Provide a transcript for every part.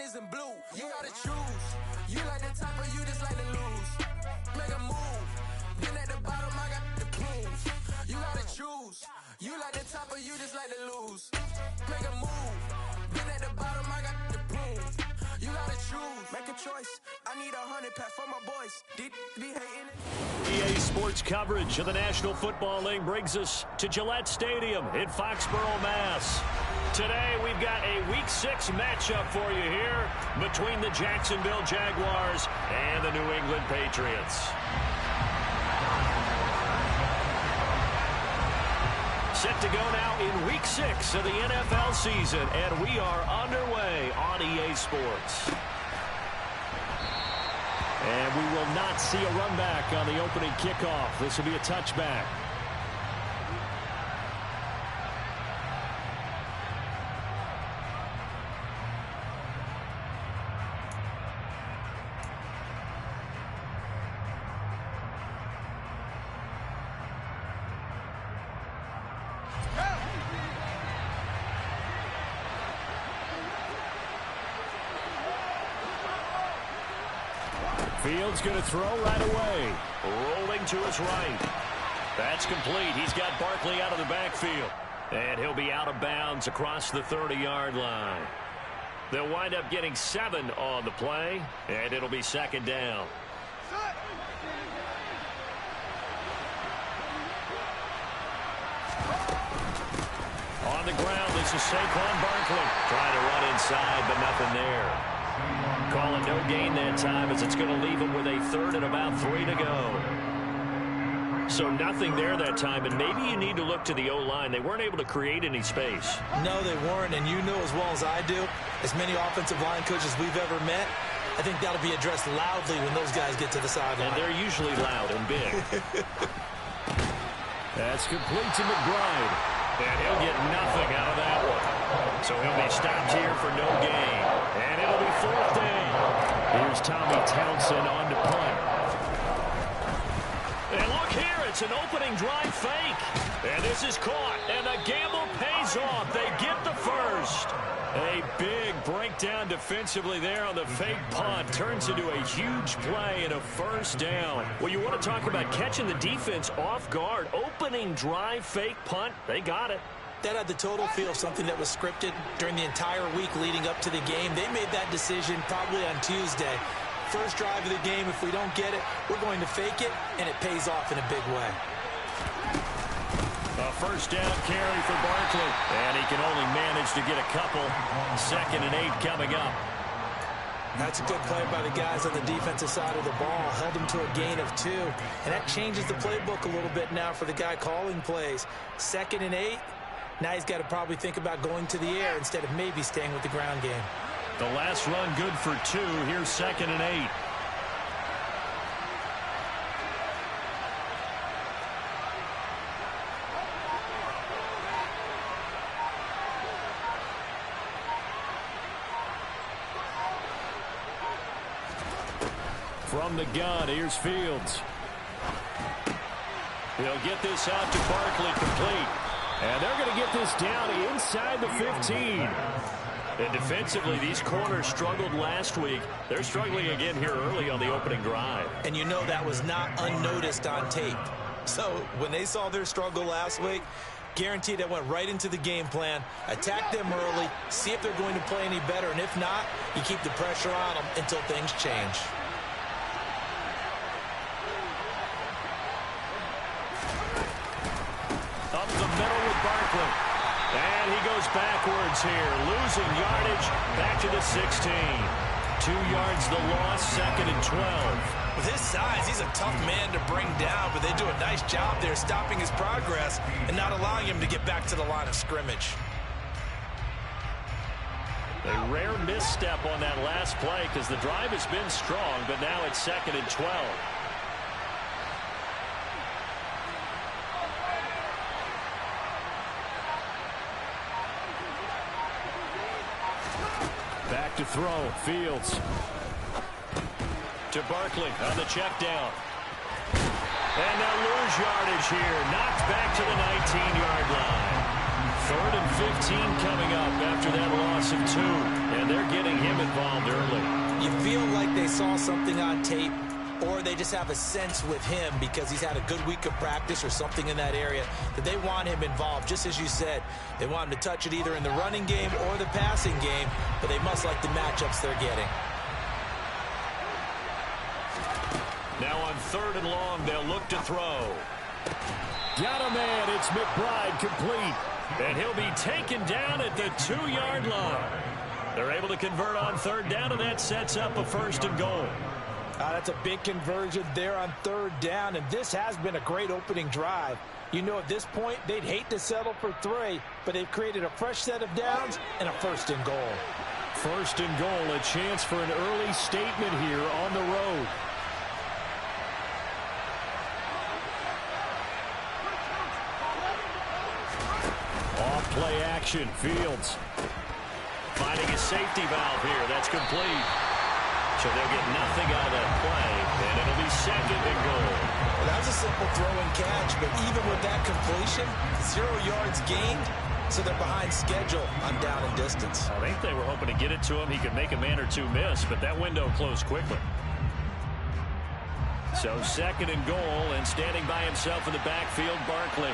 isn't blue. You gotta choose. You like the top or you just like to lose. Make a move. Then at the bottom, I got the proof. You gotta choose. You like the top or you just like to lose. Make a move. Then at the bottom, I got the proof. You gotta choose. Make a choice. I need 100 pack for my boys. Be hating it. EA Sports coverage of the National Football League brings us to Gillette Stadium in Foxborough, Mass. Today, we've got a Week 6 matchup for you here between the Jacksonville Jaguars and the New England Patriots. Set to go now in Week 6 of the NFL season, and we are underway on EA Sports. And we will not see a run back on the opening kickoff. This will be a touchback. Fields going to throw right away. Rolling to his right. That's complete. He's got Barkley out of the backfield. And he'll be out of bounds across the 30-yard line. They'll wind up getting 7 on the play, and it'll be second down. On the ground, this is Saquon Barkley. Trying to run inside, but nothing there. Calling no gain that time as it's going to leave him with a third and about 3 to go. So nothing there that time, and maybe you need to look to the O-line. They weren't able to create any space. No, they weren't, and you know as well as I do, as many offensive line coaches we've ever met, I think that'll be addressed loudly when those guys get to the sideline. And they're usually loud and big. That's complete to McBride. And he'll get nothing out of that one. So he'll be stopped here for no gain. And it'll be fourth down. Here's Tommy Townsend on to punt. And look here, it's an opening drive fake. And this is caught, and the gamble pays off. They get the first. A big breakdown defensively there on the fake punt. Turns into a huge play and a first down. Well, you want to talk about catching the defense off guard. Opening drive fake punt, they got it. That had the total feel of something that was scripted during the entire week leading up to the game. They made that decision probably on Tuesday. First drive of the game, if we don't get it, we're going to fake it, and it pays off in a big way. A first down carry for Barkley, and he can only manage to get a couple. 2nd and 8 coming up. That's a good play by the guys on the defensive side of the ball. Held them to a gain of 2, and that changes the playbook a little bit now for the guy calling plays. 2nd and 8. Now he's got to probably think about going to the air instead of maybe staying with the ground game. The last run good for 2. Here's 2nd and 8. From the gun, here's Fields. He'll get this out to Barkley complete. And they're going to get this down inside the 15. And defensively, these corners struggled last week. They're struggling again here early on the opening drive. And you know that was not unnoticed on tape. So when they saw their struggle last week, guaranteed that went right into the game plan. Attack them early, see if they're going to play any better. And if not, you keep the pressure on them until things change. Up the middle with Barkley. And he goes backwards here, losing yardage back to the 16. 2 yards the loss, 2nd and 12. With his size, he's a tough man to bring down, but they do a nice job there stopping his progress and not allowing him to get back to the line of scrimmage. A rare misstep on that last play because the drive has been strong, but now it's 2nd and 12. Back to throw, Fields. To Barkley on the check down. And they'll lose yardage here. Knocked back to the 19-yard line. 3rd and 15 coming up after that loss of 2. And they're getting him involved. involved early. You feel like they saw something on tape, or they just have a sense with him because he's had a good week of practice or something in that area that they want him involved. Just as you said, they want him to touch it either in the running game or the passing game, but they must like the matchups they're getting. Now on 3rd and long, they'll look to throw. Got a man. It's McBride complete. And he'll be taken down at the 2-yard line. They're able to convert on 3rd down, and that sets up a 1st and goal. That's a big conversion there on 3rd down, and this has been a great opening drive. You know, at this point, they'd hate to settle for 3, but they've created a fresh set of downs and a 1st and goal. 1st and goal, a chance for an early statement here on the road. Off-play action, Fields. Finding a safety valve here. That's complete. So they'll get nothing out of that play, and it'll be 2nd and goal. Well, that was a simple throw and catch, but even with that completion, 0 yards gained, so they're behind schedule on down and distance. I think they were hoping to get it to him. He could make a man or two miss, but that window closed quickly. So 2nd and goal, and standing by himself in the backfield, Barkley.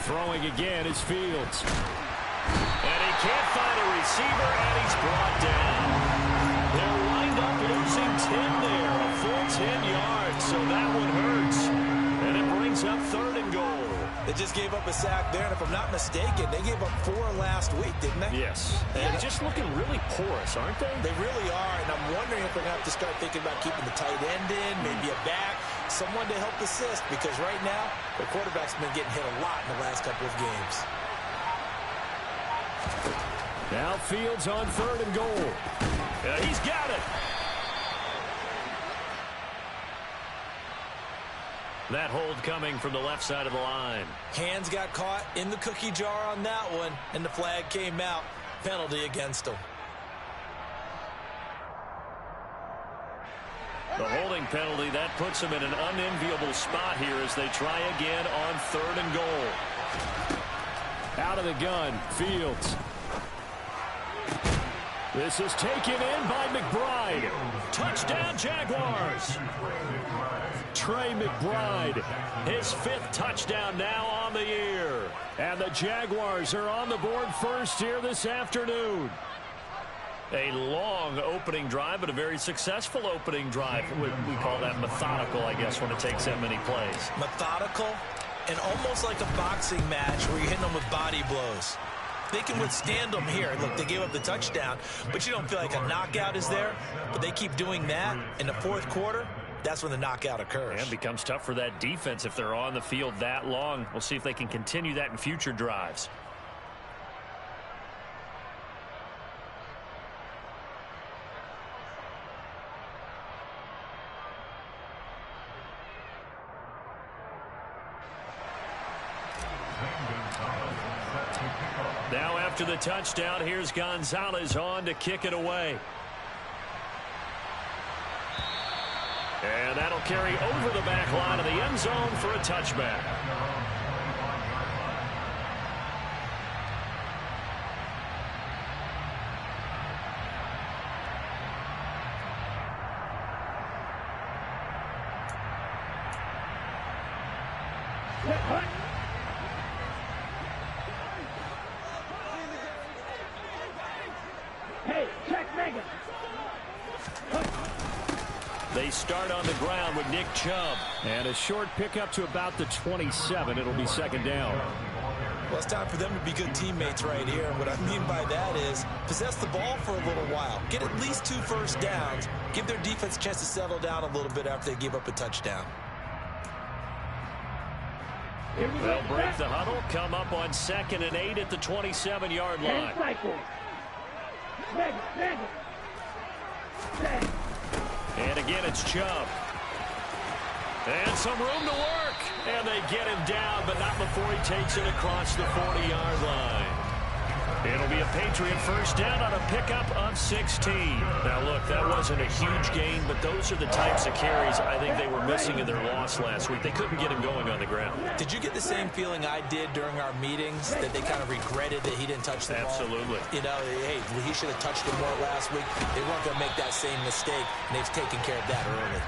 Throwing again is Fields. And he can't find a receiver, and he's brought down. They'll wind up losing 10 there, a full 10 yards, so that one hurts. And it brings up 3rd and goal. They just gave up a sack there, and if I'm not mistaken, they gave up 4 last week, didn't they? Yes. And just looking really porous, aren't they? They really are, and I'm wondering if they're going to have to start thinking about keeping the tight end in, maybe a back, someone to help assist, because right now, the quarterback's been getting hit a lot in the last couple of games. Now Fields on 3rd and goal. He's got it. That hold coming from the left side of the line. Hands got caught in the cookie jar on that one, and the flag came out. Penalty against him. The holding penalty, that puts them in an unenviable spot here as they try again on 3rd and goal. Out of the gun, Fields. This is taken in by McBride. Touchdown, Jaguars. Trey McBride, his 5th touchdown now on the year. And the Jaguars are on the board first here this afternoon. A long opening drive, but a very successful opening drive. We call that methodical, I guess, when it takes that many plays. Methodical and almost like a boxing match where you're hitting them with body blows. They can withstand them here. Look, they gave up the touchdown, but you don't feel like a knockout is there. But they keep doing that in the 4th quarter. That's when the knockout occurs. And becomes tough for that defense if they're on the field that long. We'll see if they can continue that in future drives. Now after the touchdown, here's Gonzalez on to kick it away. And that'll carry over the back line of the end zone for a touchback. They start on the ground with Nick Chubb. And a short pickup to about the 27. It'll be 2nd down. Well, it's time for them to be good teammates right here. And what I mean by that is possess the ball for a little while. Get at least 2 first downs. Give their defense a chance to settle down a little bit after they give up a touchdown. They'll break the huddle, come up on 2nd and 8 at the 27-yard line. And again, it's Chubb. And some room to work. And they get him down, but not before he takes it across the 40-yard line. It'll be a Patriot first down on a pickup of 16. Now, look, that wasn't a huge gain, but those are the types of carries I think they were missing in their loss last week. They couldn't get him going on the ground. Did you get the same feeling I did during our meetings, that they kind of regretted that he didn't touch the ball? Absolutely. You know, hey, he should have touched it more last week. They weren't going to make that same mistake, and they've taken care of that early.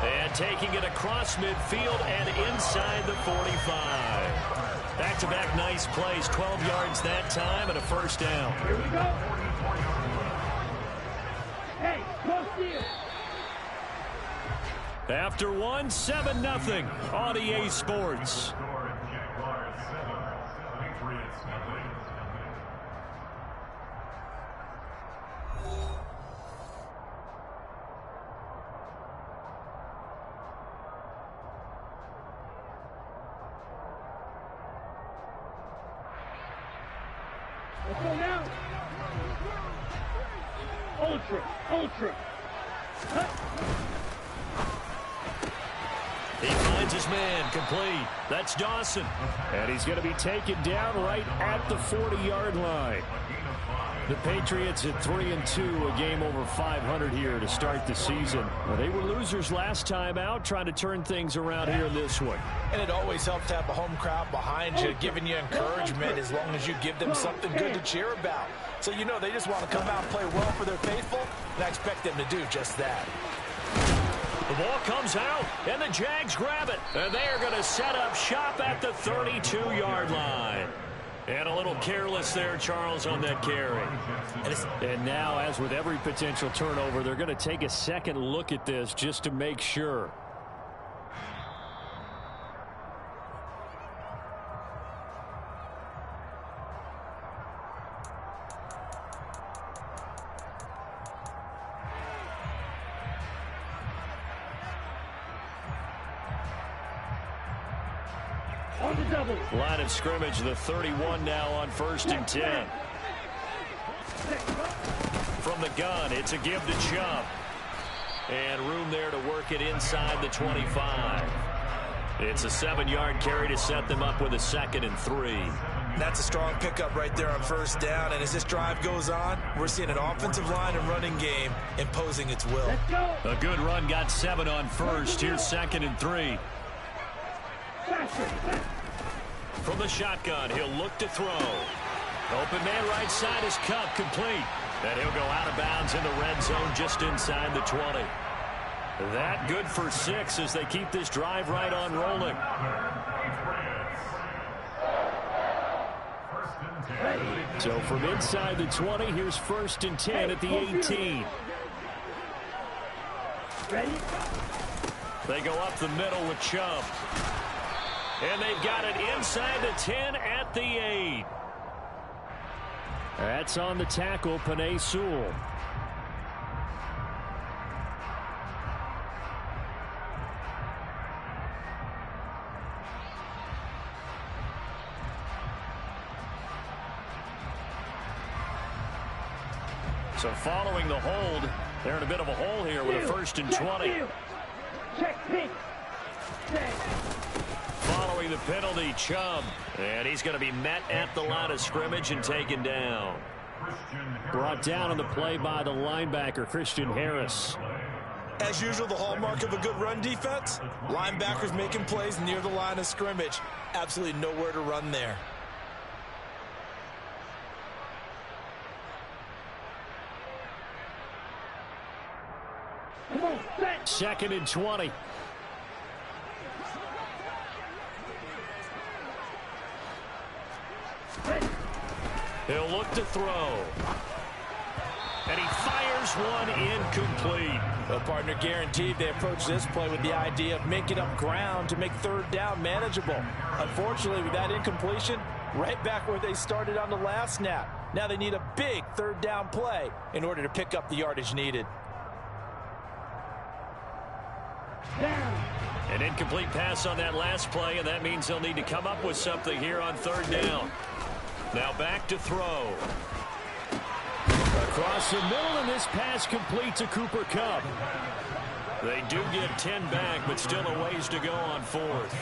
And taking it across midfield and inside the 45. Back-to-back nice plays, 12 yards that time and a first down. Here we go. Hey, close deal. After 7-0 on EA Sports. Let's go now. Ultra. He finds his man, complete. That's Dawson. And he's going to be taken down right at the 40-yard line. The Patriots at 3-2, a game over 500 here to start the season. Well, they were losers last time out, trying to turn things around here in this one. And it always helps to have a home crowd behind you, giving you encouragement as long as you give them something good to cheer about. So you know they just want to come out and play well for their faithful, and I expect them to do just that. The ball comes out, and the Jags grab it. And they are going to set up shop at the 32-yard line. And a little careless there, Charles, on that carry. And now, as with every potential turnover, they're going to take a second look at this just to make sure. On the double. Line of scrimmage, the 31 now on 1st and 10. From the gun, it's a give to Chubb. And room there to work it inside the 25. It's a 7-yard carry to set them up with a 2nd and 3. That's a strong pickup right there on first down. And as this drive goes on, we're seeing an offensive line and running game imposing its will. Let's go. A good run, got 7 on first. Here's 2nd and 3. From the shotgun, he'll look to throw. Open man right side is Cup, complete. And he'll go out of bounds in the red zone just inside the 20. That good for 6 as they keep this drive right on rolling. So from inside the 20, here's 1st and 10 at the 18. Ready? They go up the middle with Chubb. And they've got it inside the 10 at the 8. That's on the tackle, Penei Sewell. So following the hold, they're in a bit of a hole here with a 1st and 20. Check pink. Following the penalty, Chubb. And he's going to be met at the line of scrimmage and taken down. Brought down on the play by the linebacker, Christian Harris. As usual, the hallmark of a good run defense, linebackers making plays near the line of scrimmage. Absolutely nowhere to run there. Come on, set. 2nd and 20. He'll look to throw. And he fires one incomplete. Well, partner, guaranteed they approach this play with the idea of making up ground to make 3rd down manageable. Unfortunately, with that incompletion, right back where they started on the last snap. Now they need a big 3rd down play in order to pick up the yardage needed. Down. An incomplete pass on that last play, and that means they'll need to come up with something here on 3rd down. Now back to throw. Across the middle, and this pass complete to Cooper Kupp. They do get 10 back, but still a ways to go on 4th.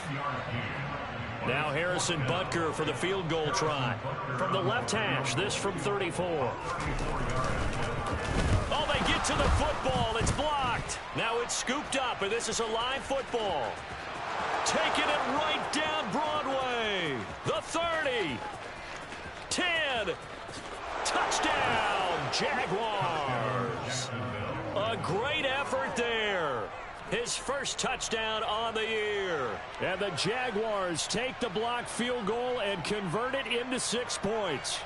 Now Harrison Butker for the field goal try. From the left hash, this from 34. Oh, they get to the football. It's blocked. Now it's scooped up, and this is a live football. Taking it right down Broadway. The 30. 10. Touchdown, Jaguars. A great effort there. His first touchdown on the year. And the Jaguars take the blocked field goal and convert it into 6 points.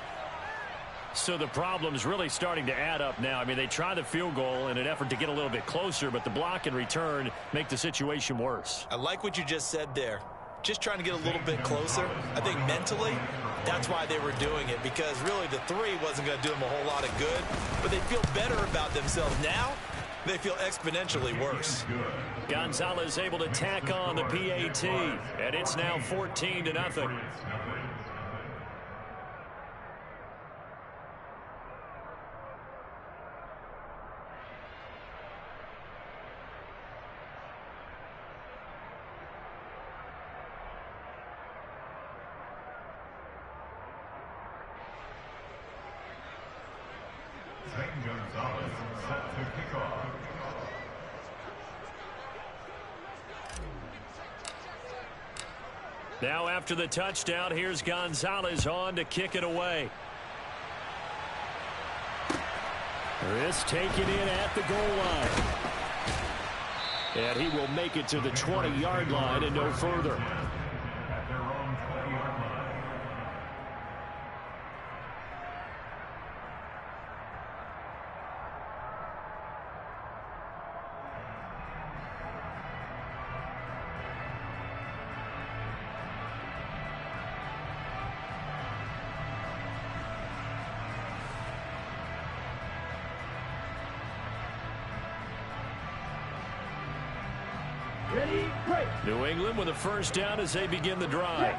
So the problem's really starting to add up now. I mean, they try the field goal in an effort to get a little bit closer, but the block and return make the situation worse. I like what you just said there. Just trying to get a little bit closer. I think mentally, that's why they were doing it, because really the 3 wasn't going to do them a whole lot of good, but they feel better about themselves now. They feel exponentially worse. Gonzalez able to tack on the PAT, and it's now 14-0. Gonzalez set to kick off. Now after the touchdown, here's Gonzalez on to kick it away. This taken in at the goal line. And he will make it to the 20-yard line and no further. At their own 20-yard line. Ready, break. New England with a first down as they begin the drive.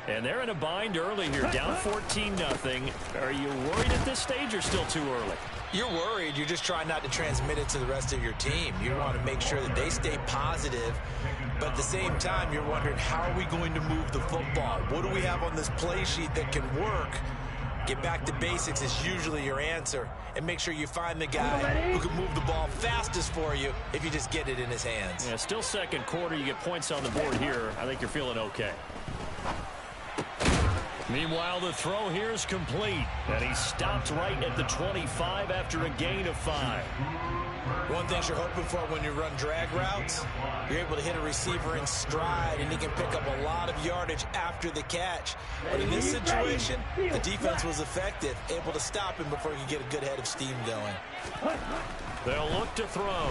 And they're in a bind early here, down 14-0. Are you worried at this stage or still too early? You're worried. You're just trying not to transmit it to the rest of your team. You want to make sure that they stay positive, but at the same time, you're wondering, how are we going to move the football? What do we have on this play sheet that can work? Get back to basics is usually your answer, and make sure you find the guy who can move the ball fastest for you if you just get it in his hands. Yeah, still second quarter. You get points on the board here. I think you're feeling okay. Meanwhile, the throw here is complete, and he stopped right at the 25 after a gain of 5. One thing you're hoping for when you run drag routes, you're able to hit a receiver in stride, and he can pick up a lot of yardage after the catch. But in this situation, the defense was effective, able to stop him before he could get a good head of steam going. They'll look to throw.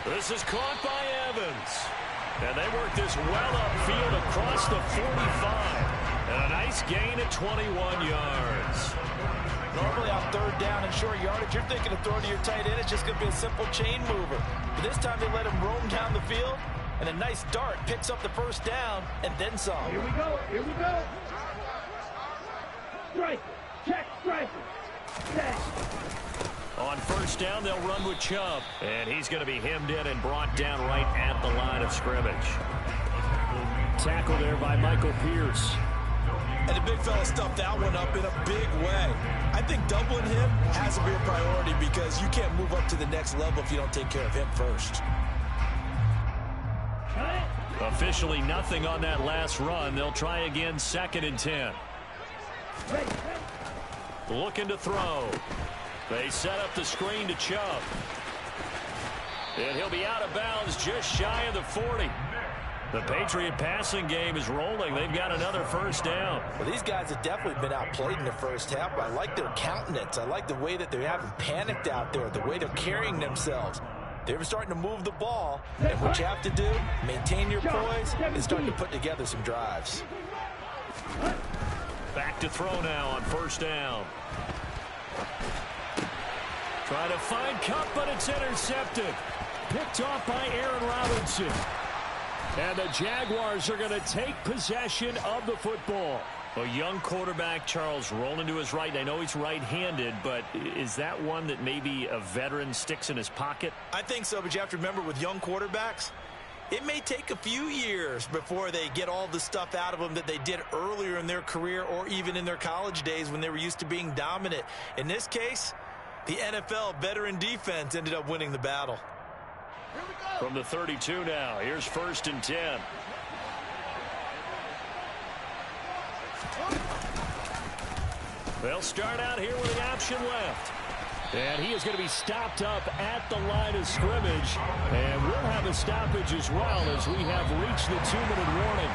This is caught by Evans. And they work this well upfield across the 45. And a nice gain at 21 yards. Normally on third down and short yardage, you're thinking of throwing to your tight end. It's just going to be a simple chain mover. But this time they let him roam down the field, and a nice dart picks up the first down and then some. Here we go. Here we go. Strike. Check striker. Set. On first down, they'll run with Chubb. And he's going to be hemmed in and brought down right at the line of scrimmage. Tackle there by Michael Pierce. And the big fella stuffed that one up in a big way. I think doubling him has to be a priority because you can't move up to the next level if you don't take care of him first. Officially nothing on that last run. They'll try again, 2nd and 10. Looking to throw. They set up the screen to Chubb. And he'll be out of bounds just shy of the 40. The Patriot passing game is rolling. They've got another first down. Well, these guys have definitely been outplayed in the first half, but I like their countenance. I like the way that they haven't panicked out there, the way they're carrying themselves. They're starting to move the ball, and what you have to do, maintain your poise, and start to put together some drives. Back to throw now on first down. Trying to find Cup, but it's intercepted. Picked off by Aaron Robinson. And the Jaguars are going to take possession of the football. A young quarterback, Charles, rolling to his right. I know he's right-handed, but is that one that maybe a veteran sticks in his pocket? I think so, but you have to remember with young quarterbacks, It may take a few years before they get all the stuff out of them that they did earlier in their career or even in their college days when they were used to being dominant. In this case, the NFL veteran defense ended up winning the battle. From the 32 now, here's 1st and 10. They'll start out here with the option left. And he is going to be stopped up at the line of scrimmage. And we'll have a stoppage as well as we have reached the 2-minute warning.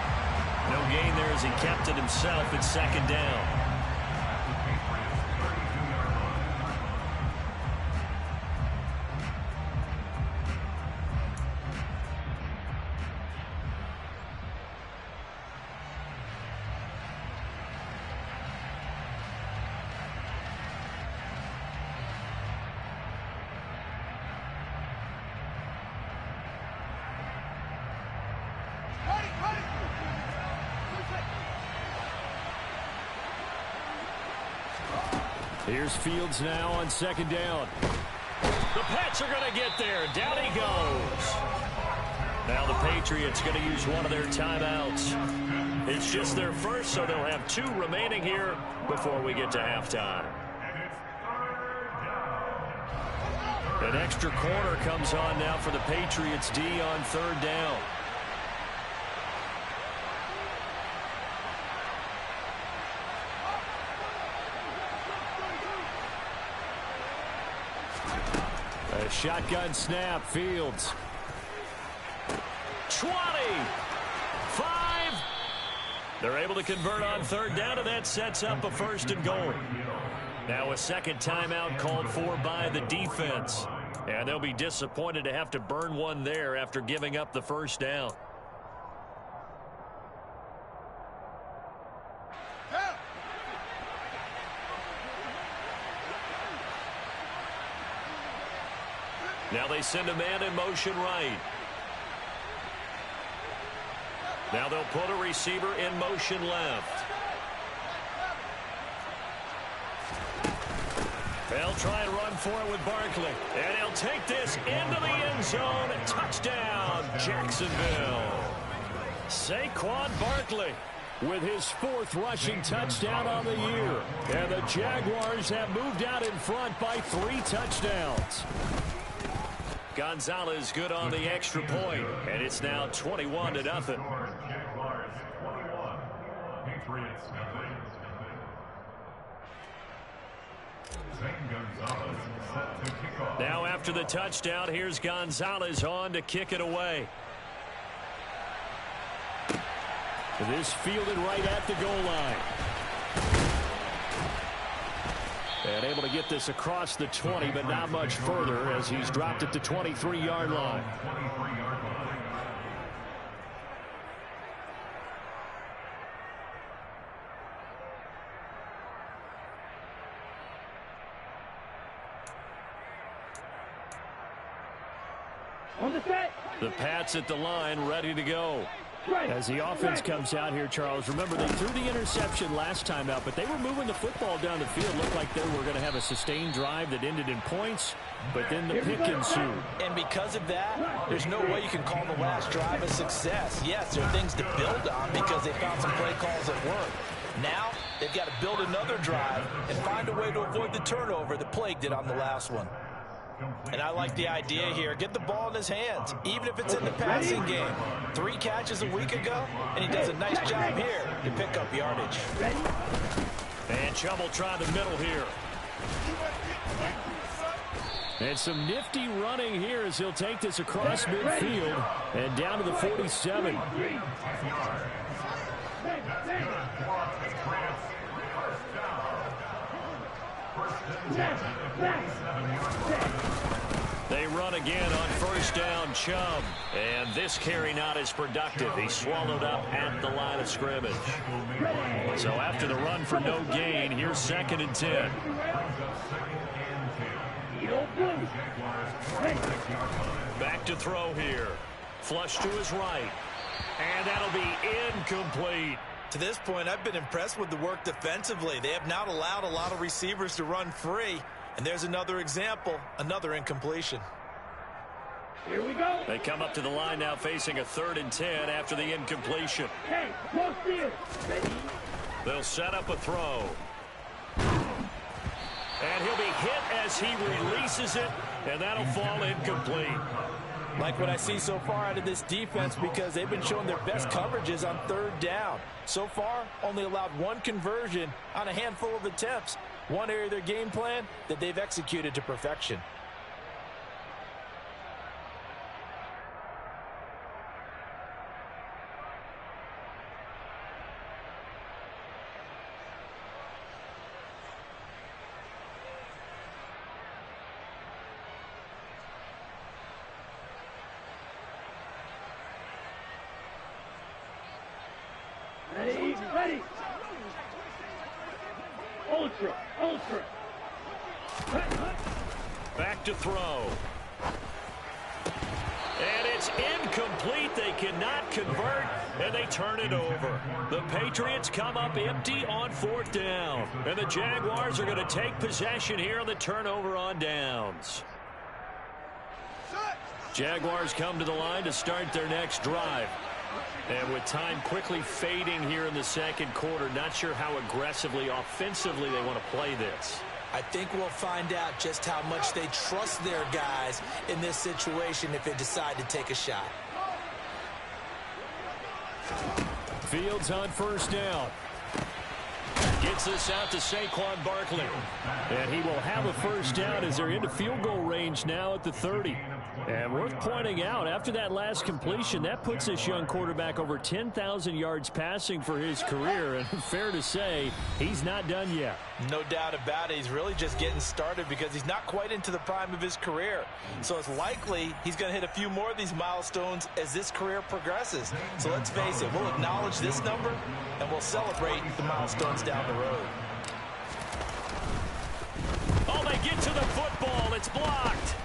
No gain there as he kept it himself at 2nd down. Here's Fields now on 2nd down. The Pats are going to get there. Down he goes. Now the Patriots going to use one of their timeouts. It's just their first, so they'll have 2 remaining here before we get to halftime. An extra corner comes on now for the Patriots D on 3rd down. A shotgun snap, Fields. 20. 5. They're able to convert on 3rd down, and that sets up a 1st and goal. Now a 2nd timeout called for by the defense. And they'll be disappointed to have to burn one there after giving up the 1st down. Now they send a man in motion right. Now they'll put a receiver in motion left. They'll try and run for it with Barkley. And he'll take this into the end zone. Touchdown, Jacksonville. Saquon Barkley with his 4th rushing touchdown on the year. And the Jaguars have moved out in front by 3 touchdowns. Gonzalez good on the extra point, and it's now 21-0. Jaguars 21, Patriots nothing. Gonzalez set to kick off. Now after the touchdown, here's Gonzalez on to kick it away. This fielded right at the goal line. And able to get this across the 20, but not much further as he's dropped it to 23-yard line. On the set. The Pats at the line, ready to go. As the offense comes out here, Charles, remember they threw the interception last time out, but they were moving the football down the field. Looked like they were going to have a sustained drive that ended in points, but then the pick ensued. And because of that, there's no way you can call the last drive a success. Yes, there are things to build on because they found some play calls that work. Now, they've got to build another drive and find a way to avoid the turnover that plagued it on the last one. And I like the idea here. Get the ball in his hands, even if it's in the passing game. 3 catches a week ago, and he does a nice job here to pick up yardage. And Chubb will try the middle here. And some nifty running here as he'll take this across midfield and down to the 47. They run again on 1st down, Chubb. And this carry not as productive. He swallowed up at the line of scrimmage. So after the run for no gain, here's 2nd and 10. Back to throw here. Flush to his right. And that'll be incomplete. To this point, I've been impressed with the work defensively. They have not allowed a lot of receivers to run free. And there's another example, another incompletion. Here we go. They come up to the line now facing a 3rd and 10 after the incompletion. Hey, close in. Ready? They'll set up a throw. And he'll be hit as he releases it, and that'll fall incomplete. Like what I see so far out of this defense, because they've been showing their best coverages on 3rd down. So far, only allowed 1 conversion on a handful of attempts. One area of their game plan that they've executed to perfection. Ready? Ready. Ultra. Ultra. Back to throw. And it's incomplete. They cannot convert, and they turn it over. The Patriots come up empty on 4th down. And the Jaguars are going to take possession here on the turnover on downs. Jaguars come to the line to start their next drive. And with time quickly fading here in the 2nd quarter, not sure how aggressively, offensively they want to play this. I think we'll find out just how much they trust their guys in this situation if they decide to take a shot. Fields on 1st down. Gets this out to Saquon Barkley. And he will have a 1st down as they're into field goal range now at the 30. And worth pointing out, after that last completion, that puts this young quarterback over 10,000 yards passing for his career. And fair to say, he's not done yet. No doubt about it. He's really just getting started because he's not quite into the prime of his career. So it's likely he's going to hit a few more of these milestones as this career progresses. So let's face it, we'll acknowledge this number and we'll celebrate the milestones down the road. Oh, they get to the football. It's blocked.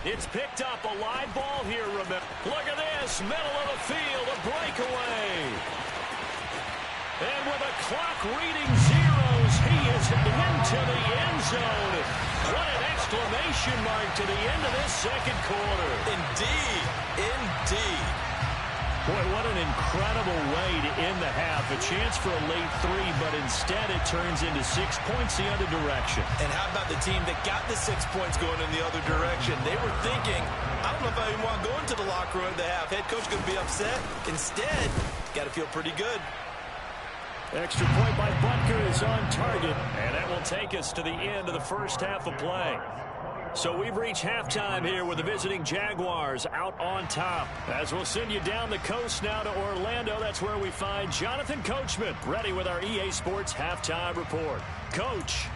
It's picked up. A live ball here, remember. Look at this. Middle of the field. A breakaway. And with a clock reading zeros, he is into the end zone. What an exclamation mark to the end of this 2nd quarter. Indeed. Indeed. Boy, what an incredible way to end the half. A chance for a late 3, but instead it turns into 6 points the other direction. And how about the team that got the 6 points going in the other direction? They were thinking, I don't know if I even want to go into the locker room at the half. Head coach going to be upset. Instead, got to feel pretty good. Extra point by Butker is on target, and that will take us to the end of the 1st half of play. So we've reached halftime here with the visiting Jaguars out on top. As we'll send you down the coast now to Orlando, that's where we find Jonathan Coachman ready with our EA Sports Halftime Report. Coach.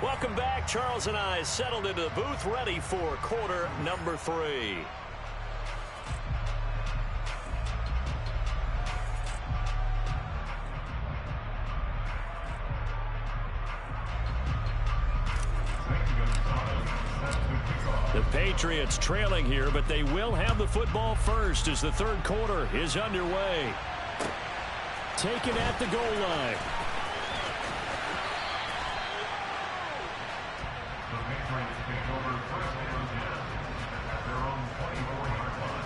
Welcome back. Charles and I settled into the booth ready for quarter number 3. The Patriots trailing here, but they will have the football first as the 3rd quarter is underway. Taken at the goal line. The Patriots take over 1st and 10 at their own 24-yard line.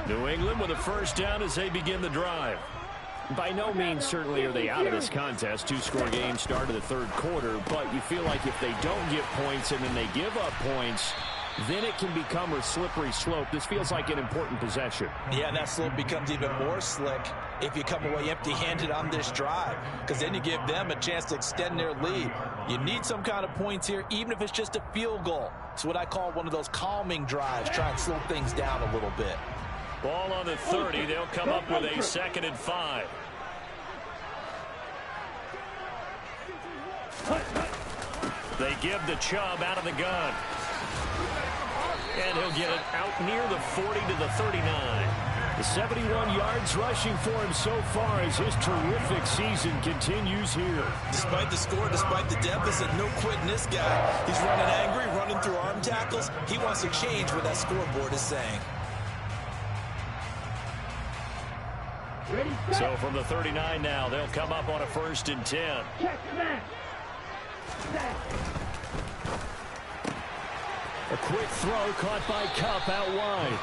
New England with a 1st down as they begin the drive. By no means certainly are they out of this contest. 2-score game start of the 3rd quarter, but you feel like if they don't get points and then they give up points, then it can become a slippery slope. This feels like an important possession. Yeah, and that slope becomes even more slick if you come away empty-handed on this drive, because then you give them a chance to extend their lead. You need some kind of points here, even if it's just a field goal. It's what I call one of those calming drives, try and slow things down a little bit. Ball on the 30. They'll come up with a 2nd and 5. They give the Chubb out of the gun. And he'll get it out near the 40 to the 39. The 71 yards rushing for him so far as his terrific season continues here. Despite the score, despite the deficit, no quitting this guy. He's running angry, running through arm tackles. He wants to change what that scoreboard is saying. So from the 39 now, they'll come up on a 1st and 10. A quick throw caught by Cup out wide.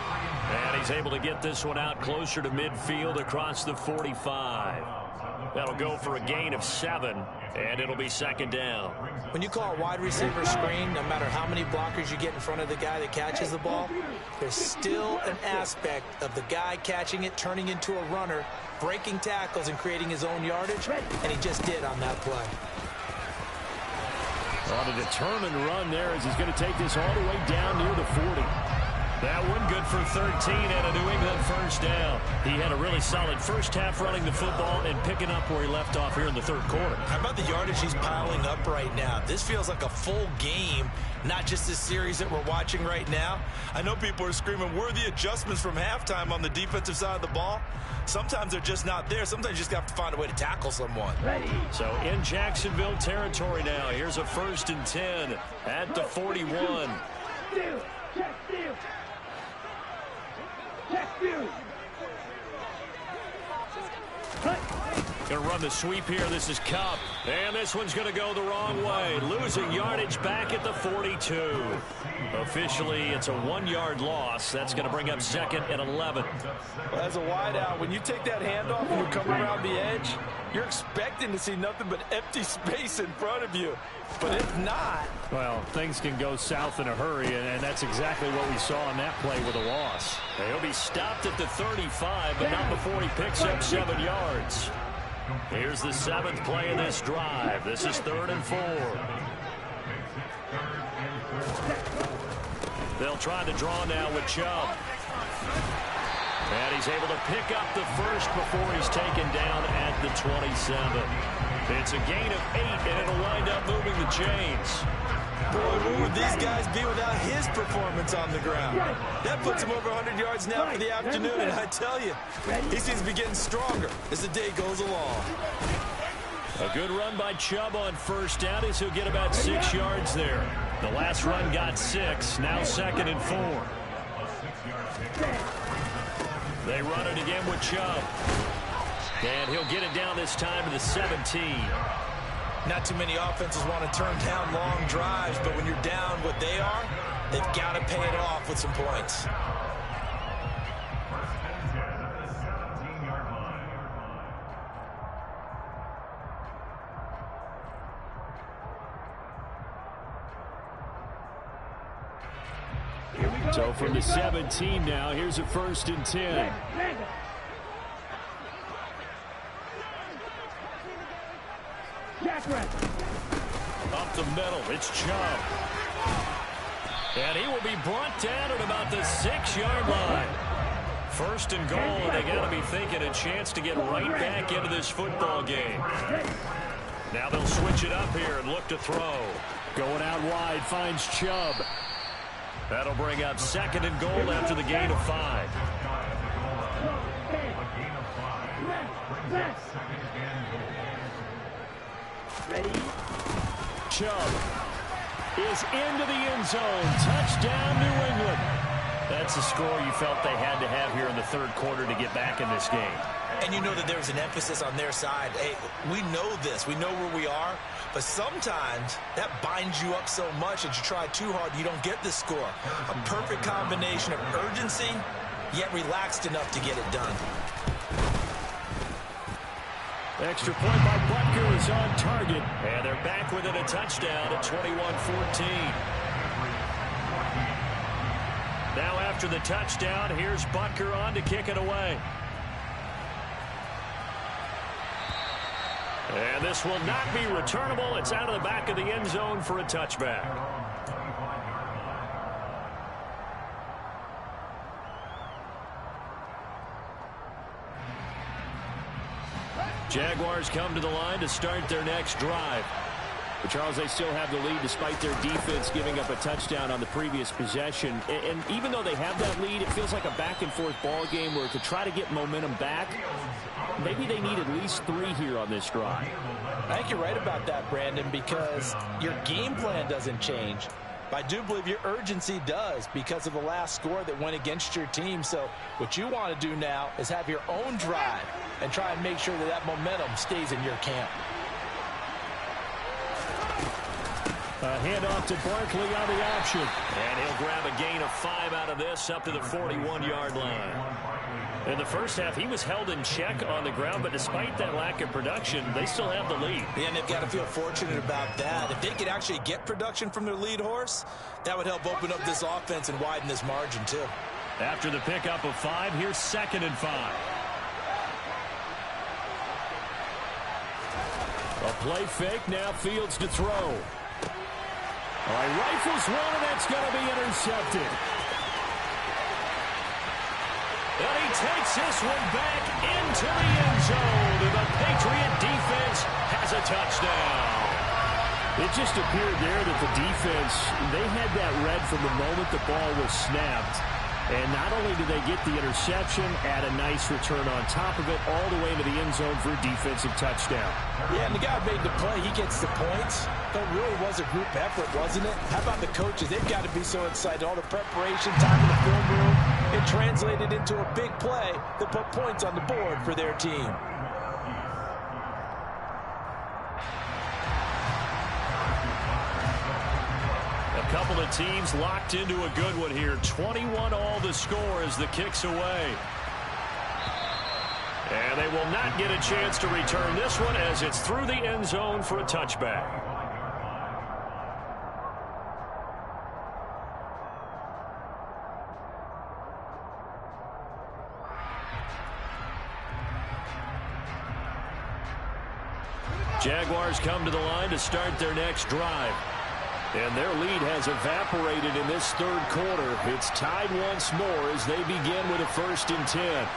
And he's able to get this one out closer to midfield across the 45. That'll go for a gain of 7, and it'll be 2nd down. When you call a wide receiver screen, no matter how many blockers you get in front of the guy that catches the ball, there's still an aspect of the guy catching it, turning into a runner, breaking tackles and creating his own yardage, and he just did on that play. On a determined run there as he's going to take this all the way down near the 40. That one good for 13 and a New England 1st down. He had a really solid first half running the football and picking up where he left off here in the 3rd quarter. How about the yardage he's piling up right now? This feels like a full game, not just this series that we're watching right now. I know people are screaming, where are the adjustments from halftime on the defensive side of the ball? Sometimes they're just not there. Sometimes you just have to find a way to tackle someone. So in Jacksonville territory now, here's a 1st and 10 at the 41. Going to run the sweep here. This is Cup. And this one's going to go the wrong way. Losing yardage back at the 42. Officially, it's a 1-yard loss. That's going to bring up 2nd and 11. Well, as a wideout, when you take that handoff and you come around the edge, you're expecting to see nothing but empty space in front of you. But if not... Well, things can go south in a hurry, and that's exactly what we saw on that play with a loss. He'll be stopped at the 35, but not before he picks up 7 yards. Here's the 7th play of this drive. This is 3rd and 4. They'll try to draw now with Chubb. And he's able to pick up the first before he's taken down at the 27. It's a gain of 8, and it'll wind up moving the chains. Boy, where would these guys be without his performance on the ground? That puts him over 100 yards now for the afternoon, and I tell you, he seems to be getting stronger as the day goes along. A good run by Chubb on 1st down as he'll get about 6 yards there. The last run got 6, now 2nd and 4. They run it again with Chubb. And he'll get it down this time to the 17. Not too many offenses want to turn down long drives, but when you're down what they are, they've got to pay it off with some points. So from the 17 now, here's a 1st and 10. Up the middle, it's Chubb. And he will be brought down at about the 6-yard line. 1st and goal, and they got to be thinking a chance to get right back into this football game. Now they'll switch it up here and look to throw. Going out wide, finds Chubb. That'll bring up 2nd and goal after the gain of 5. Chubb is into the end zone. Touchdown, New England. That's the score you felt they had to have here in the 3rd quarter to get back in this game. And you know that there was an emphasis on their side. Hey, we know this. We know where we are. But sometimes that binds you up so much that you try too hard, you don't get the score. A perfect combination of urgency, yet relaxed enough to get it done. Extra point by Butker is on target. And they're back within a touchdown at 21-14. Now after the touchdown, here's Butker on to kick it away. And this will not be returnable. It's out of the back of the end zone for a touchback. Jaguars come to the line to start their next drive. But Charles, they still have the lead despite their defense giving up a touchdown on the previous possession. And even though they have that lead, it feels like a back-and-forth ball game where to try to get momentum back, maybe they need at least 3 here on this drive. I think you're right about that, Brandon, because your game plan doesn't change. I do believe your urgency does because of the last score that went against your team. So what you want to do now is have your own drive and try and make sure that that momentum stays in your camp. A handoff to Barkley on the option. And he'll grab a gain of 5 out of this up to the 41-yard line. In the first half, he was held in check on the ground, but despite that lack of production, they still have the lead. Yeah, and they've got to feel fortunate about that. If they could actually get production from their lead horse, that would help open up this offense and widen this margin, too. After the pickup of 5, here's 2nd and 5. A play fake, now Fields to throw. All right, rifles one, and that's going to be intercepted. And he takes this one back into the end zone. And the Patriot defense has a touchdown. It just appeared there that the defense, they had that read from the moment the ball was snapped. And not only did they get the interception, add a nice return on top of it, all the way into the end zone for a defensive touchdown. Yeah, and the guy made the play. He gets the points. It really was a group effort, wasn't it? How about the coaches? They've got to be so excited. All the preparation, time in the film room, it translated into a big play that put points on the board for their team. A couple of teams locked into a good one here. 21-all the score as the kick's away. And they will not get a chance to return this one as it's through the end zone for a touchback. Jaguars come to the line to start their next drive. And their lead has evaporated in this third quarter. It's tied once more as they begin with a 1st and 10.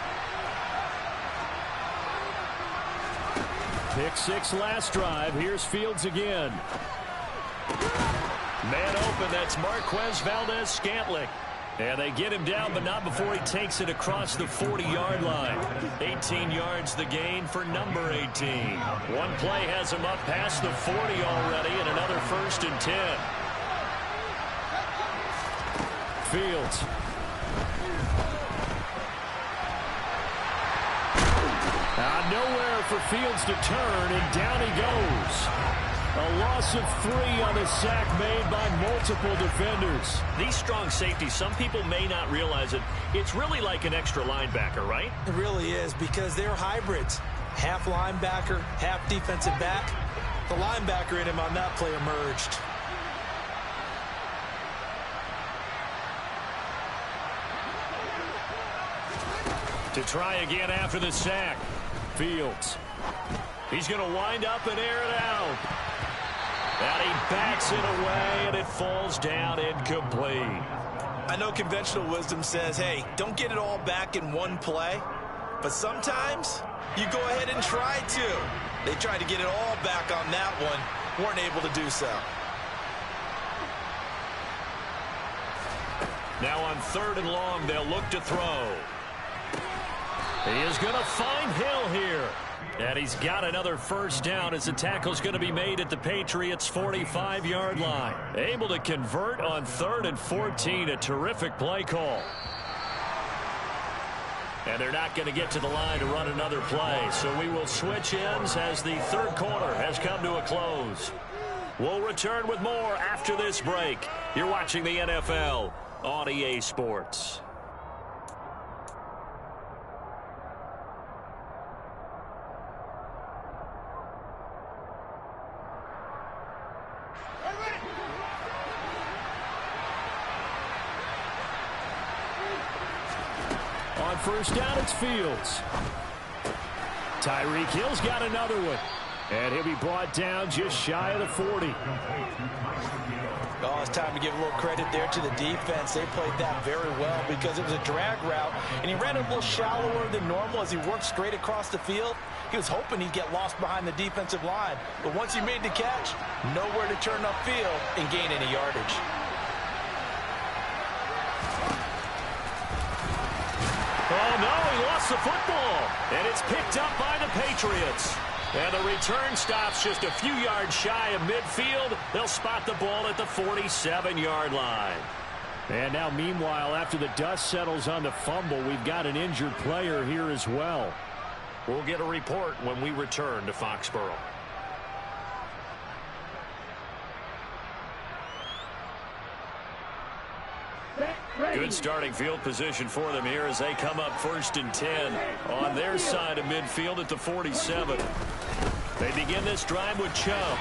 Pick 6 last drive. Here's Fields again. Man open, that's Marquez Valdez-Scantling. And they get him down, but not before he takes it across the 40-yard line. 18 yards the gain for number 18. One play has him up past the 40 already, and another 1st and 10. Fields. Nowhere for Fields to turn, and down he goes. A loss of 3 on the sack made by multiple defenders. These strong safeties, some people may not realize it. It's really like an extra linebacker, right? It really is, because they're hybrids. Half linebacker, half defensive back. The linebacker in him on that play emerged. To try again after the sack. Fields. He's going to wind up and air it out. And he backs it away, and it falls down incomplete. I know conventional wisdom says, hey, don't get it all back in one play. But sometimes you go ahead and try to. They tried to get it all back on that one. Weren't able to do so. Now on 3rd and long, they'll look to throw. He is going to find Hill here. And he's got another 1st down as the tackle's going to be made at the Patriots' 45-yard line. Able to convert on 3rd and 14. A terrific play call. And they're not going to get to the line to run another play. So we will switch ends as the third quarter has come to a close. We'll return with more after this break. You're watching the NFL on EA Sports. On 1st down, it's Fields. Tyreek Hill's got another one. And he'll be brought down just shy of the 40. Oh, it's time to give a little credit there to the defense. They played that very well because it was a drag route, and he ran a little shallower than normal as he worked straight across the field. He was hoping he'd get lost behind the defensive line, but once he made the catch, nowhere to turn upfield and gain any yardage. Oh, no, he lost the football, and it's picked up by the Patriots. And the return stops just a few yards shy of midfield. They'll spot the ball at the 47-yard line. And now, meanwhile, after the dust settles on the fumble, we've got an injured player here as well. We'll get a report when we return to Foxborough. Good starting field position for them here as they come up 1st and 10 on their side of midfield at the 47. They begin this drive with Chubb.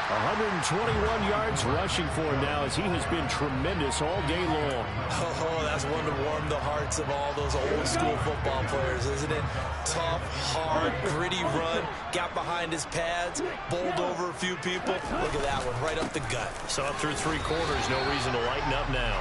121 yards rushing for him now as he has been tremendous all day long. Oh, that's one to warm the hearts of all those old school football players, isn't it? Tough, hard, gritty run, got behind his pads, bowled over a few people. Look at that one, right up the gut. Saw through 3 quarters, no reason to lighten up now.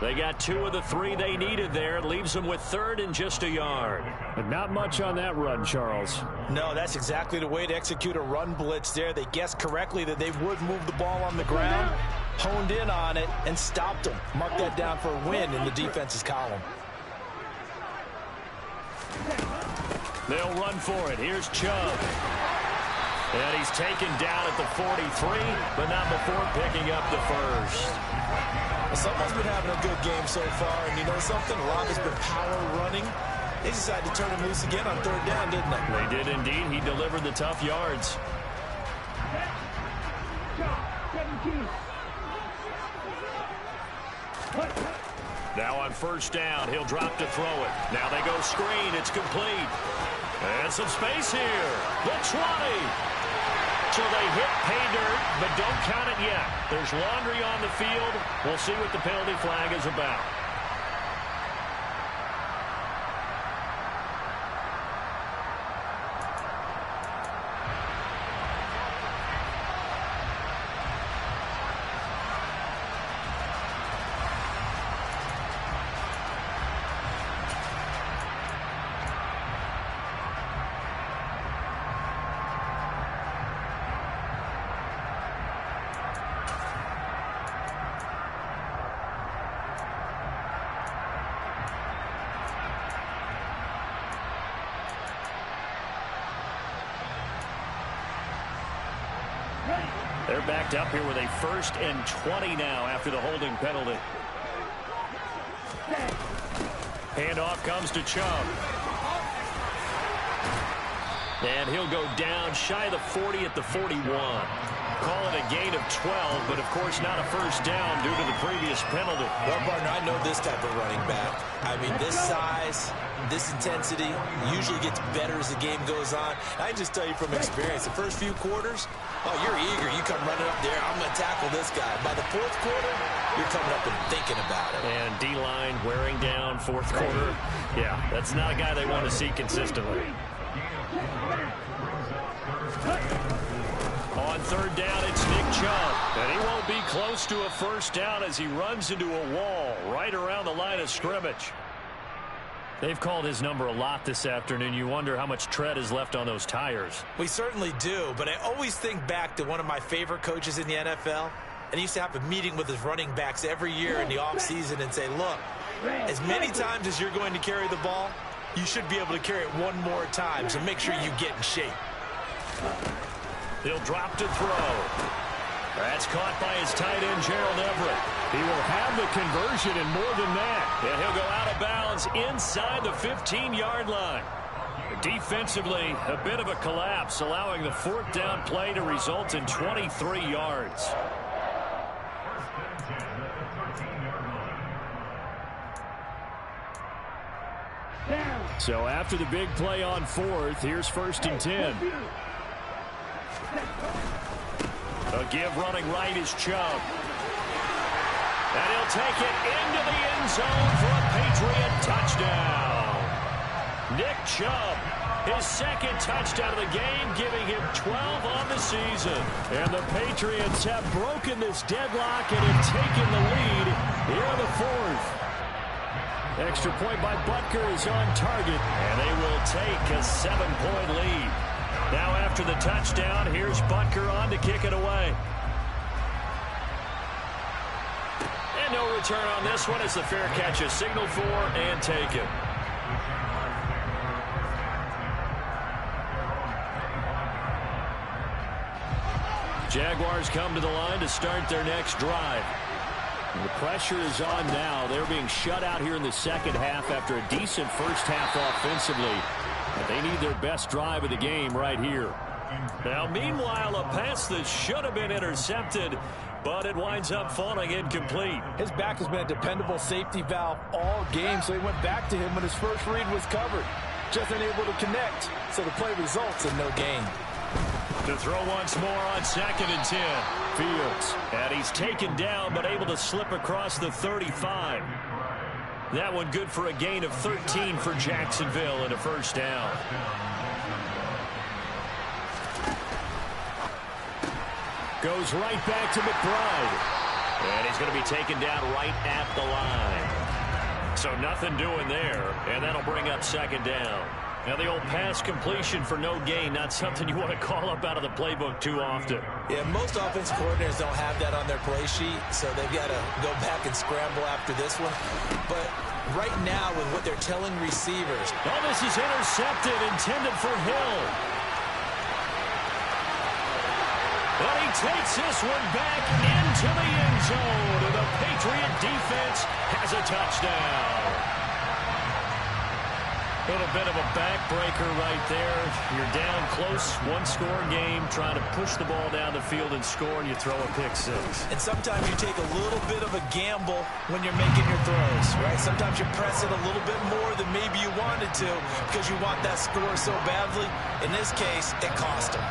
They got 2 of the 3 they needed there. It leaves them with 3rd and just a yard. But not much on that run, Charles. No, that's exactly the way to execute a run blitz there. They guessed correctly that they would move the ball on the ground, honed in on it, and stopped them. Mark that down for a win in the defense's column. They'll run for it. Here's Chubb. And he's taken down at the 43, but not before picking up the first. Someone's been having a good game so far, and you know something? A lot has been power running. They decided to turn him loose again on 3rd down, didn't they? They did indeed. He delivered the tough yards. Now on 1st down, he'll drop to throw it. Now they go screen. It's complete. And some space here. The 20. So they hit pay dirt, but don't count it yet. There's laundry on the field. We'll see what the penalty flag is about. They're backed up here with a 1st and 20 now after the holding penalty. Handoff comes to Chubb. And he'll go down shy of the 40 at the 41. Call it a gain of 12, but of course not a 1st down due to the previous penalty. Well, partner, I know this type of running back. I mean, this size, this intensity usually gets better as the game goes on. I can just tell you from experience, the first few quarters, oh, you're eager. You come running up there, I'm going to tackle this guy. By the 4th quarter, you're coming up and thinking about it. And D-line wearing down 4th quarter. Yeah, that's not a guy they want to see consistently. On 3rd down, it's Nick Chubb. And he won't be close to a 1st down as he runs into a wall right around the line of scrimmage. They've called his number a lot this afternoon. You wonder how much tread is left on those tires. We certainly do, but I always think back to one of my favorite coaches in the NFL. And he used to have a meeting with his running backs every year in the offseason and say, look, as many times as you're going to carry the ball, you should be able to carry it one more time, so make sure you get in shape. He'll drop to throw. That's caught by his tight end, Gerald Everett. He will have the conversion and more than that. And he'll go out of bounds inside the 15-yard line. Defensively, a bit of a collapse, allowing the 4th down play to result in 23 yards. So after the big play on 4th, here's 1st and 10. A give running right is Chubb. And he'll take it into the end zone for a Patriot touchdown. Nick Chubb his second touchdown of the game, giving him 12 on the season. And the Patriots have broken this deadlock and have taken the lead here in the fourth. Extra point by Butker is on target, and they will take a 7-point lead. Now after the touchdown, here's Butker on to kick it away. And no return on this one as the fair catch is signaled for and taken. Jaguars come to the line to start their next drive. The pressure is on now. They're being shut out here in the second half after a decent first half offensively. But they need their best drive of the game right here. Now, meanwhile, a pass that should have been intercepted, but it winds up falling incomplete. His back has been a dependable safety valve all game, so he went back to him when his first read was covered. Just unable to connect, so the play results in no gain. To throw once more on 2nd and 10. Fields. And he's taken down, but able to slip across the 35. That one good for a gain of 13 for Jacksonville and a first down. Goes right back to McBride. And he's going to be taken down right at the line. So nothing doing there, and that'll bring up 2nd down. Now the old pass completion for no gain, not something you want to call up out of the playbook too often. Yeah, most offensive coordinators don't have that on their play sheet, so they've got to go back and scramble after this one. But right now, with what they're telling receivers. Oh, this is intercepted, intended for Hill. But he takes this one back into the end zone, and the Patriot defense has a touchdown. A little bit of a backbreaker right there. You're down close, one-score game, trying to push the ball down the field and score, and you throw a pick six. And sometimes you take a little bit of a gamble when you're making your throws, right? Sometimes you press it a little bit more than maybe you wanted to because you want that score so badly. In this case, it cost him.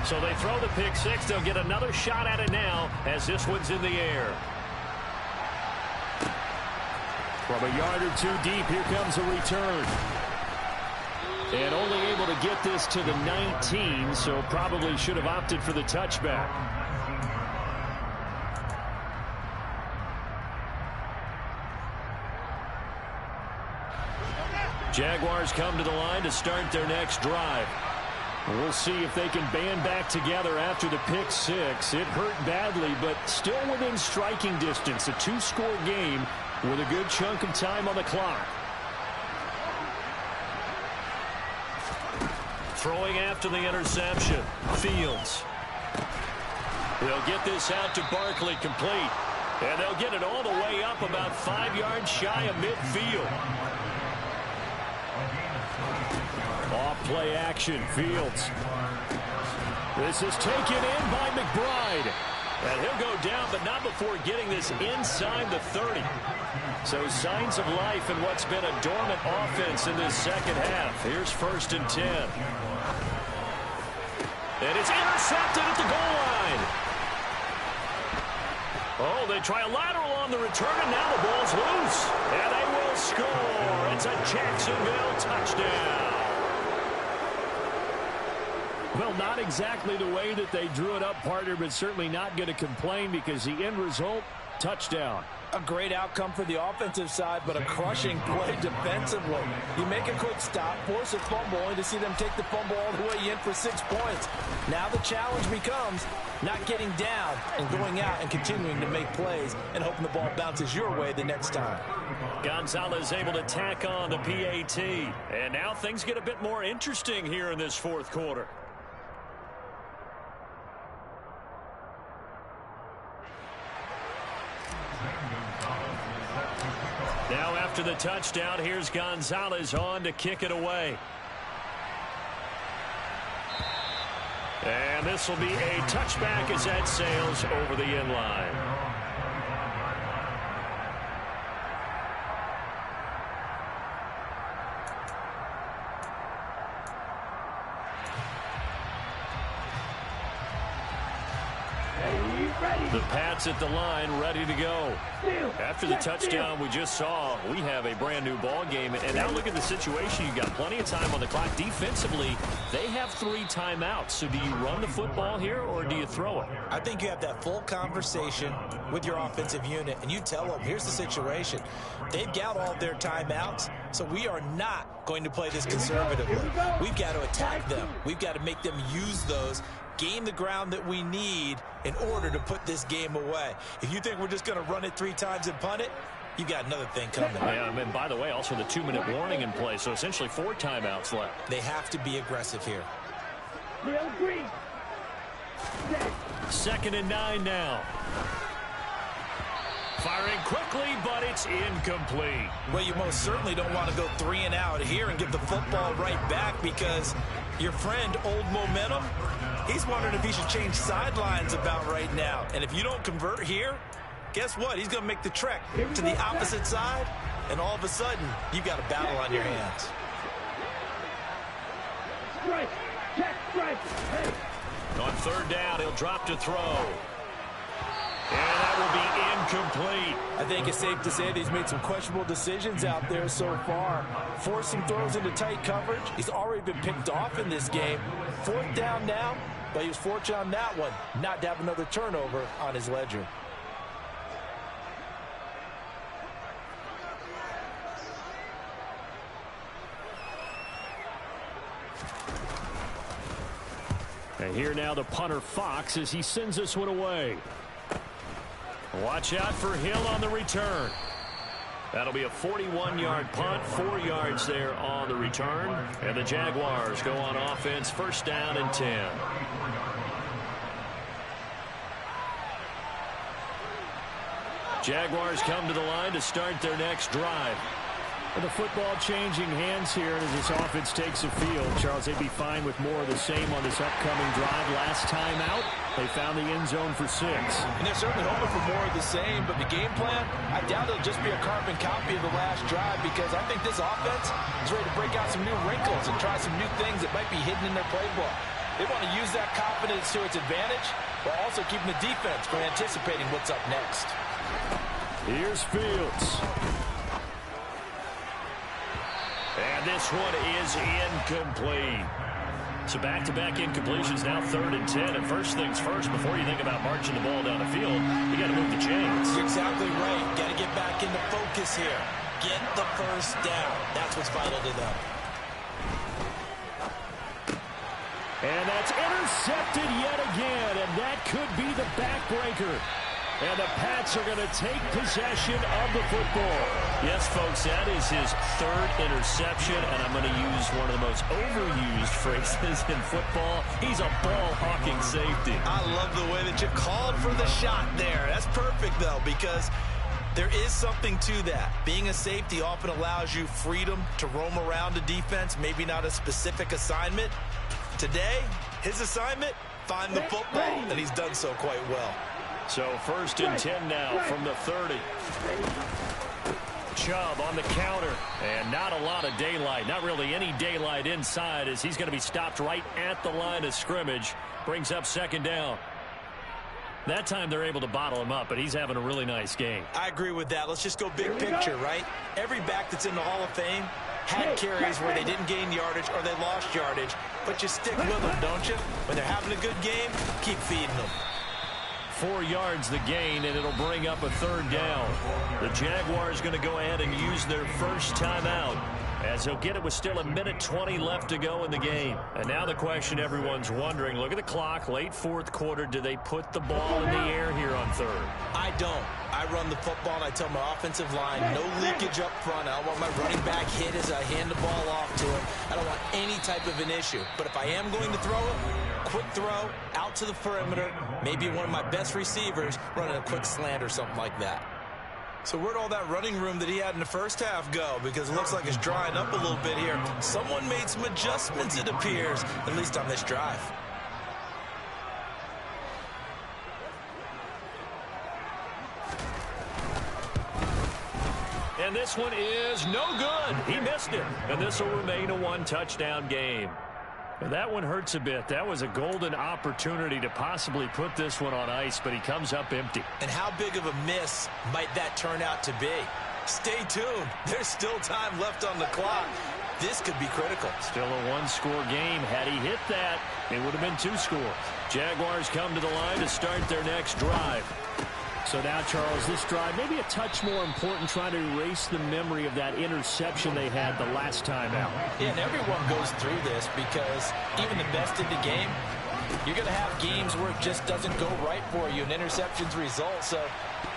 So they throw the pick six. They'll get another shot at it now as this one's in the air. From a yard or two deep, here comes a return. And only able to get this to the 19, so probably should have opted for the touchback. Jaguars come to the line to start their next drive. We'll see if they can band back together after the pick six. It hurt badly, but still within striking distance. A two-score game with a good chunk of time on the clock. Throwing after the interception. Fields. They'll get this out to Barkley complete. And they'll get it all the way up about 5 yards shy of midfield. Off-play action, Fields. This is taken in by McBride. And he'll go down, but not before getting this inside the 30. So signs of life in what's been a dormant offense in this second half. Here's 1st and 10. And it's intercepted at the goal line. Oh, they try a lateral on the return, and now the ball's loose. And they will score. It's a Jacksonville touchdown. Well, not exactly the way that they drew it up, partner, but certainly not going to complain because the end result, touchdown. A great outcome for the offensive side, but a crushing play defensively. You make a quick stop, force a fumble, only to see them take the fumble all the way in for 6 points. Now the challenge becomes not getting down and going out and continuing to make plays and hoping the ball bounces your way the next time. Gonzalez able to tack on the PAT. And now things get a bit more interesting here in this fourth quarter. Now after the touchdown, here's Gonzalez on to kick it away. And this will be a touchback as that sails over the end line. Pats at the line, ready to go. After the touchdown we just saw, we have a brand new ball game. And now look at the situation. You've got plenty of time on the clock. Defensively, they have 3 timeouts. So do you run the football here or do you throw it? I think you have that full conversation with your offensive unit, and you tell them, here's the situation. They've got all their timeouts, so we are not going to play this conservatively. We've got to attack them. We've got to make them use those, gain the ground that we need in order to put this game away. If you think we're just going to run it 3 times and punt it, you got another thing coming. Yeah, and by the way, also the 2-minute warning in play, so essentially 4 timeouts left. They have to be aggressive here. Green. 2nd and 9 now. Firing quickly, but it's incomplete. Well, you most certainly don't want to go 3 and out here and give the football right back, because your friend, Old Momentum, he's wondering if he should change sidelines about right now. And if you don't convert here, guess what? He's going to make the trek to the opposite side, and all of a sudden, you've got a battle on your hands. Strike. Check. Strike. Hey. On 3rd down, he'll drop to throw. And that will be incomplete. I think it's safe to say that he's made some questionable decisions out there so far. Forcing throws into tight coverage. He's already been picked off in this game. 4th down now, but he was fortunate on that one not to have another turnover on his ledger. And here now the punter Fox as he sends this one away. Watch out for Hill on the return. That'll be a 41-yard punt, 4 yards there on the return. And the Jaguars go on offense, 1st down and 10. Jaguars come to the line to start their next drive. And the football changing hands here as this offense takes the field. Charles, they'd be fine with more of the same on this upcoming drive. Last time out, they found the end zone for 6. And they're certainly hoping for more of the same, but the game plan, I doubt it'll just be a carbon copy of the last drive, because I think this offense is ready to break out some new wrinkles and try some new things that might be hidden in their playbook. They want to use that confidence to its advantage, while also keeping the defense from anticipating what's up next. Here's Fields. And this one is incomplete. So back-to-back incompletions, now 3rd and 10. And first things first, before you think about marching the ball down the field, you got to move the chains. You're exactly right. Got to get back into focus here. Get the 1st down. That's what's vital to them. And that's intercepted yet again, and that could be the backbreaker. And the Pats are going to take possession of the football. Yes, folks, that is his 3rd interception, and I'm going to use one of the most overused phrases in football. He's a ball-hawking safety. I love the way that you called for the shot there. That's perfect, though, because there is something to that. Being a safety often allows you freedom to roam around a defense, maybe not a specific assignment. Today, his assignment, find the football, and he's done so quite well. So 1st and 10 now from the 30. Chubb on the counter, and not a lot of daylight. Not really any daylight inside, as he's going to be stopped right at the line of scrimmage. Brings up 2nd down. That time they're able to bottle him up, but he's having a really nice game. I agree with that. Let's just go big picture, right? Every back that's in the Hall of Fame had carries where they didn't gain yardage or they lost yardage, but you stick with them, don't you? When they're having a good game, keep feeding them. 4 yards the gain, and it'll bring up a 3rd down. The Jaguars going to go ahead and use their 1st timeout, as he'll get it with still 1:20 left to go in the game. And now the question everyone's wondering, look at the clock, late 4th quarter, do they put the ball in the air here on 3rd? I don't. I run the football, and I tell my offensive line, no leakage up front. I don't want my running back hit as I hand the ball off to him. I don't want any type of an issue. But if I am going to throw it, quick throw, out to the perimeter, maybe one of my best receivers running a quick slant or something like that. So where'd all that running room that he had in the 1st half go? Because it looks like it's drying up a little bit here. Someone made some adjustments, it appears, at least on this drive. And this one is no good. He missed it. And this will remain a 1-touchdown game. Well, that one hurts a bit. That was a golden opportunity to possibly put this one on ice, but he comes up empty. And how big of a miss might that turn out to be? Stay tuned. There's still time left on the clock. This could be critical. Still a one-score game. Had he hit that, it would have been 2 scores. Jaguars come to the line to start their next drive. So now, Charles, this drive maybe a touch more important, trying to erase the memory of that interception they had the last time out. Yeah, and everyone goes through this because even the best in the game, you're going to have games where it just doesn't go right for you and interceptions result. So,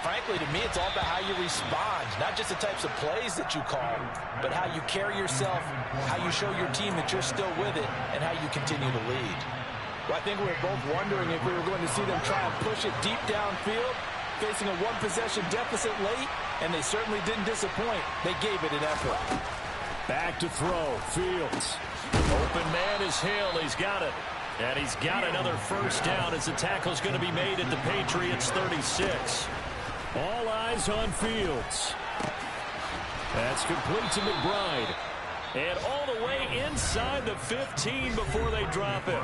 frankly, to me, it's all about how you respond, not just the types of plays that you call, but how you carry yourself, how you show your team that you're still with it, and how you continue to lead. Well, I think we were both wondering if we were going to see them try and push it deep downfield, facing a one-possession deficit late, and they certainly didn't disappoint. They gave it an effort. Back to throw. Fields. Open man is Hill. He's got it. And he's got another first down as the tackle's going to be made at the Patriots' 36. All eyes on Fields. That's complete to McBride. And all the way inside the 15 before they drop it.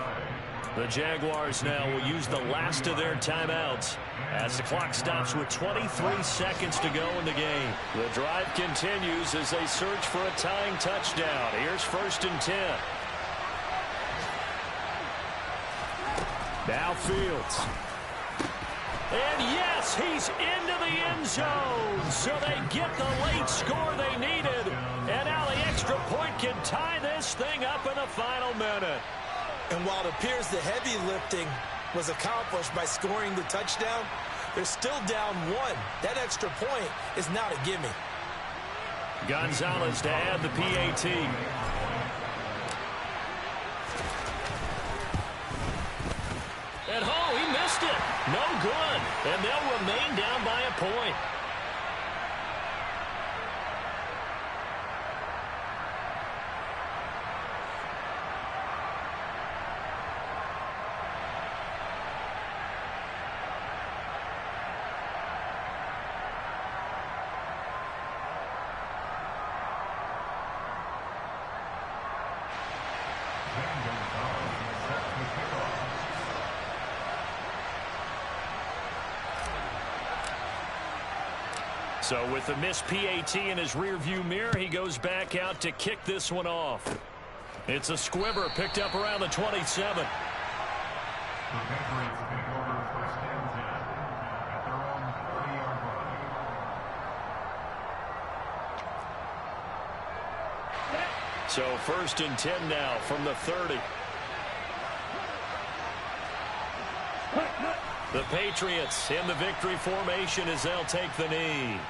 The Jaguars now will use the last of their timeouts as the clock stops with 23 seconds to go in the game. The drive continues as they search for a tying touchdown. Here's 1st and 10. Now Fields. And yes, he's into the end zone. So they get the late score they needed. And now the extra point can tie this thing up in the final minute. And while it appears the heavy lifting was accomplished by scoring the touchdown, they're still down 1. That extra point is not a gimme. Gonzalez to add the PAT. And he missed it. No good. And they'll remain down by a point. So with the missed PAT in his rearview mirror, he goes back out to kick this one off. It's a squibber picked up around the 27. The Patriots take over 1st and 10 at their own 30-yard line. So 1st and 10 now from the 30. The Patriots in the victory formation as they'll take the knee.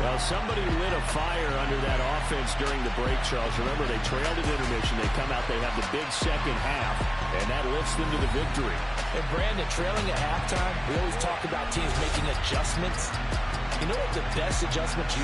Well, somebody lit a fire under that offense during the break, Charles. Remember, they trailed at intermission. They come out, they have the big second half, and that lifts them to the victory. And Brandon, trailing at halftime, we always talk about teams making adjustments. You know what the best adjustment you